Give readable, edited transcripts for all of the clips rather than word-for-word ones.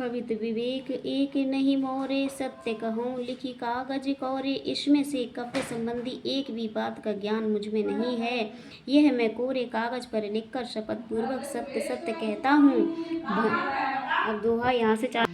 कवित विवेक एक नहीं मोरे, सत्य कहूँ लिखी कागज कोरे। इसमें से काव्य संबंधी एक भी बात का ज्ञान मुझ में नहीं है। यह मैं कोरे कागज पर लिखकर शपथ पूर्वक सत्य सत्य कहता हूँ। अब दोहा यहाँ से चार।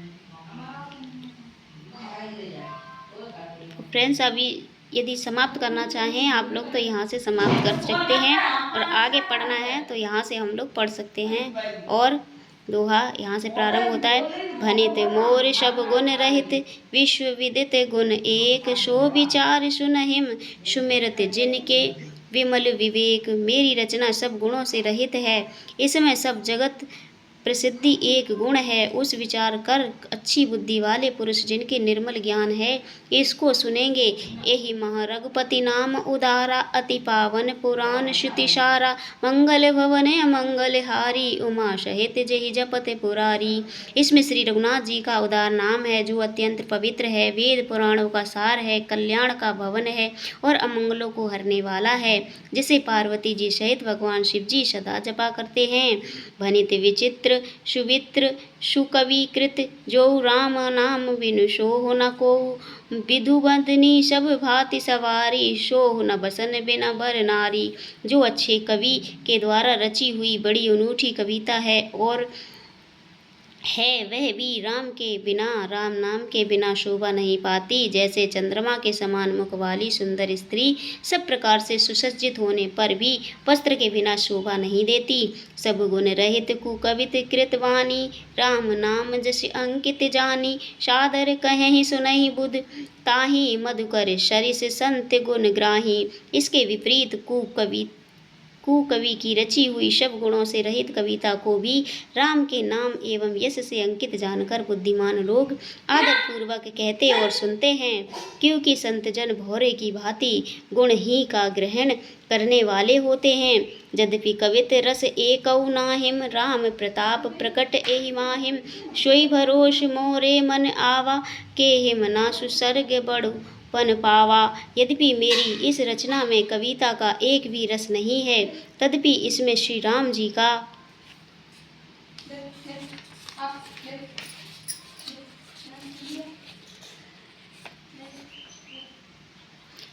फ्रेंड्स, अभी यदि समाप्त करना चाहें आप लोग तो यहाँ से समाप्त कर सकते हैं, और आगे पढ़ना है तो यहाँ से हम लोग पढ़ सकते हैं। और दोहा यहाँ से प्रारंभ होता है। भनित मोर सब गुण रहित, विश्व विदित गुण एक। सो विचार सुनहिम, सुमिरत जिनके विमल विवेक। मेरी रचना सब गुणों से रहित है, इसमें सब जगत प्रसिद्धि एक गुण है। उस विचार कर अच्छी बुद्धि वाले पुरुष जिनके निर्मल ज्ञान है, इसको सुनेंगे। यही महारघुपति नाम उदारा, अति पावन पुराण श्रुति सारा। मंगल भवन अमंगल हारी, उमा सहित जहि जपत पुरारी। इसमें श्री रघुनाथ जी का उदार नाम है जो अत्यंत पवित्र है, वेद पुराणों का सार है, कल्याण का भवन है और अमंगलों को हरने वाला है, जिसे पार्वती जी सहित भगवान शिव जी सदा जपा करते हैं। भनित विचित्र सुवित्र सुकविकृत, जो राम नाम बिनु सोह न कोहु। विधुवंतनी सब भांति सवारी, सोह न बसन बिना बर नारी। जो अच्छे कवि के द्वारा रची हुई बड़ी अनूठी कविता है और वह भी राम के बिना, राम नाम के बिना शोभा नहीं पाती। जैसे चंद्रमा के समान मुख वाली सुंदर स्त्री सब प्रकार से सुसज्जित होने पर भी वस्त्र के बिना शोभा नहीं देती। सब गुण रहित कुकवित कृतवाणी, राम नाम जस अंकित जानी। सादर कहेहि सुनहि बुध, ताहि मधुकर सरिस संत गुण ग्राही। इसके विपरीत कुकवि की रची हुई सब गुणों से रहित कविता को भी राम के नाम एवं यश से अंकित जानकर बुद्धिमान लोग आदर पूर्वक कहते और सुनते हैं, क्योंकि संत जन भौरे की भांति गुण ही का ग्रहण करने वाले होते हैं। यद्यपि कवित रस एकौ नाहिम, राम प्रताप प्रकट एहि माहिम। सोई भरोस मोरे मन आवा, केहिम ना सुसर्ग बड़ु पन पावा। यद्यपि मेरी इस रचना में कविता का एक भी रस नहीं है, तदपि इसमें श्री राम जी का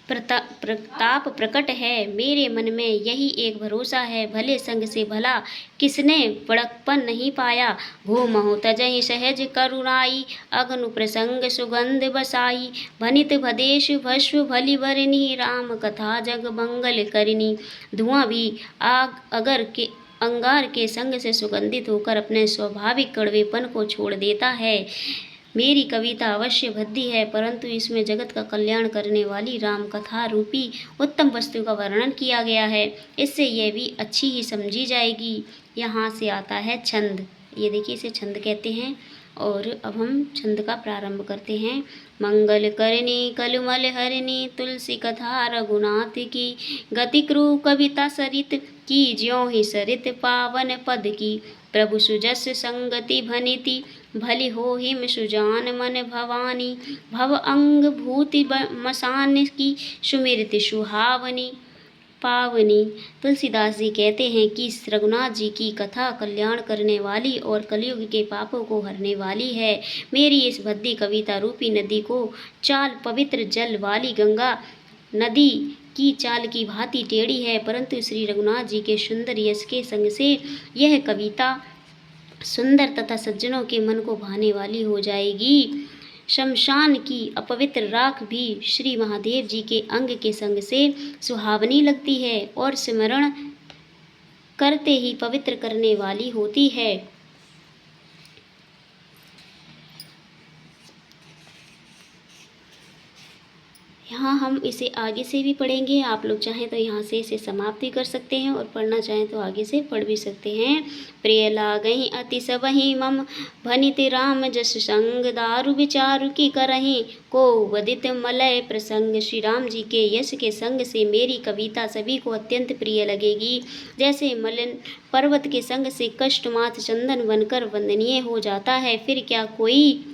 प्रताप प्रकट है। मेरे मन में यही एक भरोसा है, भले संग से भला किसने बड़कपन नहीं पाया। भो महु तजहि सहज करुणाई, अगनु प्रसंग सुगंध बसाई। भनित भदेश भस्व भली बरनी, राम कथा जग मंगल करनी। धुआं भी अंगार के संग से सुगंधित होकर अपने स्वाभाविक कड़वेपन को छोड़ देता है। मेरी कविता अवश्य भद्दी है, परंतु इसमें जगत का कल्याण करने वाली राम कथा रूपी उत्तम वस्तु का वर्णन किया गया है। इससे यह भी अच्छी ही समझी जाएगी। यहाँ से आता है छंद। ये देखिए, इसे छंद कहते हैं। और अब हम छंद का प्रारंभ करते हैं। मंगल करनी कलमल हरनी, तुलसी कथा रघुनाथ की। गति क्रू कविता सरित की, ज्यों ही सरित पावन पद की। प्रभु सुजस संगति भनिति, भली हो हिम सुजान मन भवानी। भव अंग भूति मसान की, सुमिरति सुहावनी पावनी। तुलसीदास जी कहते हैं कि रघुनाथ जी की कथा कल्याण करने वाली और कलयुग के पापों को हरने वाली है। मेरी इस भद्दी कविता रूपी नदी को चाल पवित्र जल वाली गंगा नदी की चाल की भांति टेढ़ी है, परंतु श्री रघुनाथ जी के सुंदर यश के संग से यह कविता सुंदर तथा सज्जनों के मन को भाने वाली हो जाएगी। शमशान की अपवित्र राख भी श्री महादेव जी के अंग के संग से सुहावनी लगती है और स्मरण करते ही पवित्र करने वाली होती है। यहाँ हम इसे आगे से भी पढ़ेंगे। आप लोग चाहें तो यहाँ से इसे समाप्त भी कर सकते हैं और पढ़ना चाहें तो आगे से पढ़ भी सकते हैं। प्रिय लागहि अति सबहि मम, भनित राम जस संग। दारु विचारु की करहि, को वदित मलय प्रसंग। श्री राम जी के यश के संग से मेरी कविता सभी को अत्यंत प्रिय लगेगी। जैसे मलिन पर्वत के संग से कष्टमाथ चंदन बनकर वंदनीय हो जाता है, फिर क्या कोई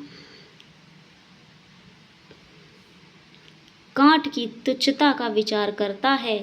कांट की तुच्छता का विचार करता है।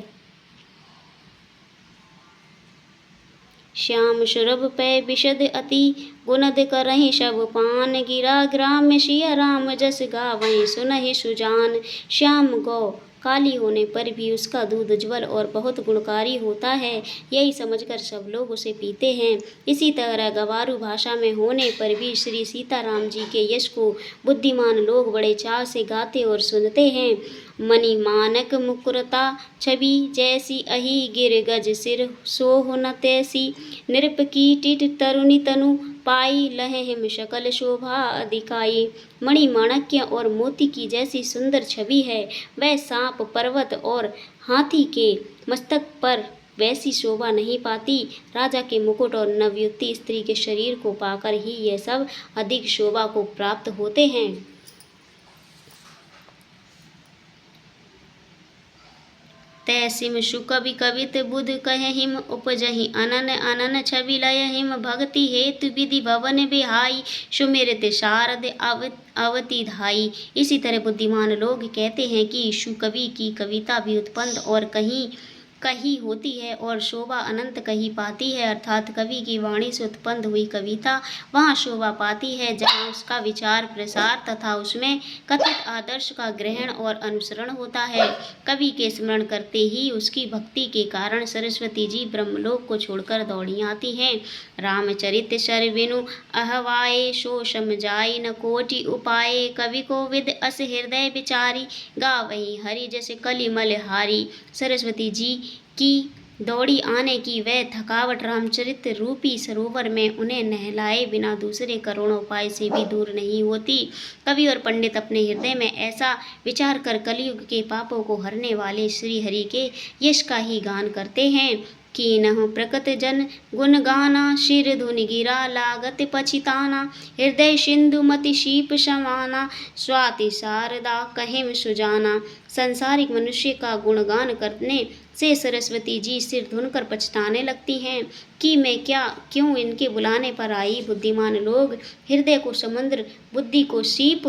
श्याम सुरभ पै विशद अति गुणद करहि सब पान। गिरा ग्राम सिया राम जस गावहीं सुनहि सुजान। श्याम गौ काली होने पर भी उसका दूध उज्ज्वल और बहुत गुणकारी होता है, यही समझकर सब लोग उसे पीते हैं। इसी तरह गवारू भाषा में होने पर भी श्री सीताराम जी के यश को बुद्धिमान लोग बड़े चाव से गाते और सुनते हैं। मणि मानक मुकुरता छवि जैसी अहि गिर गज सिर सोह न तैसी। नृप की टिट तरुणी तनु पाई लहे हिम शकल शोभा अधिकाई। मणि माणक्य और मोती की जैसी सुंदर छवि है, वह सांप पर्वत और हाथी के मस्तक पर वैसी शोभा नहीं पाती। राजा के मुकुट और नवयुवती स्त्री के शरीर को पाकर ही ये सब अधिक शोभा को प्राप्त होते हैं। तैसिम सुकवि कवित बुध कहिम उपजहि अनन अनन छवि लयहिम। भक्ति हेतु विधि भवन बिहाई सुमिरत शारद अवति धाई। इसी तरह बुद्धिमान लोग कहते हैं कि सुकवि की कविता भी उत्पन्न और कहीं कही होती है और शोभा अनंत कही पाती है, अर्थात कवि की वाणी से उत्पन्न हुई कविता वहाँ शोभा पाती है जहाँ उसका विचार प्रसार तथा उसमें कथित आदर्श का ग्रहण और अनुसरण होता है। कवि के स्मरण करते ही उसकी भक्ति के कारण सरस्वती जी ब्रह्मलोक को छोड़कर दौड़ी आती हैं। रामचरित सर बिनु अहवाए सो समझाई न कोटि उपाय। कवि को विद अस हृदय विचारी गावही हरि जैसे कलिमल हारी। सरस्वती जी की दौड़ी आने की वह थकावट रामचरित रूपी सरोवर में उन्हें नहलाए बिना दूसरे करोड़ों उपाय से भी दूर नहीं होती। कवि और पंडित अपने हृदय में ऐसा विचार कर कलयुग के पापों को हरने वाले श्री हरि के यश का ही गान करते हैं। कीनहु प्रकट जन गुण गाना शिर धुनि गिरा लागत पछिताना। हृदय सिंधु मति शीप समाना स्वाति शारदा कहिम सुजाना। संसारिक मनुष्य का गुणगान करने से सरस्वती जी सिर धुनकर पछताने लगती हैं कि मैं क्यों इनके बुलाने पर आई। बुद्धिमान लोग हृदय को समुद्र, बुद्धि को सीप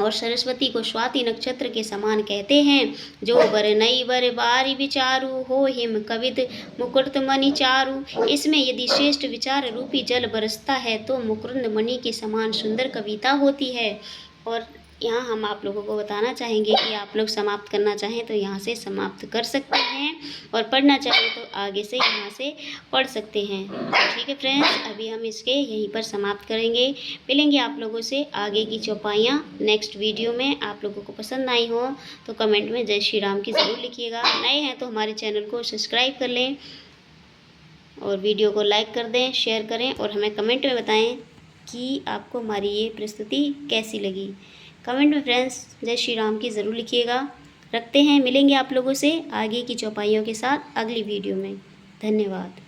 और सरस्वती को स्वाति नक्षत्र के समान कहते हैं। जो बर नई बर बारी विचारू हो हिम कवित मुकुट मणि चारू। इसमें यदि श्रेष्ठ विचार रूपी जल बरसता है तो मुकुंद मणि के समान सुंदर कविता होती है। और यहाँ हम आप लोगों को बताना चाहेंगे कि आप लोग समाप्त करना चाहें तो यहाँ से समाप्त कर सकते हैं और पढ़ना चाहें तो आगे से यहाँ से पढ़ सकते हैं। तो ठीक है फ्रेंड्स, अभी हम इसके यहीं पर समाप्त करेंगे। मिलेंगे आप लोगों से आगे की चौपाइयाँ नेक्स्ट वीडियो में। आप लोगों को पसंद आई हो तो कमेंट में जय श्री राम की ज़रूर लिखिएगा। नए हैं तो हमारे चैनल को सब्सक्राइब कर लें और वीडियो को लाइक कर दें, शेयर करें और हमें कमेंट में बताएँ कि आपको हमारी ये प्रस्तुति कैसी लगी। कमेंट में फ्रेंड्स जय श्री राम की ज़रूर लिखिएगा। रखते हैं, मिलेंगे आप लोगों से आगे की चौपाइयों के साथ अगली वीडियो में। धन्यवाद।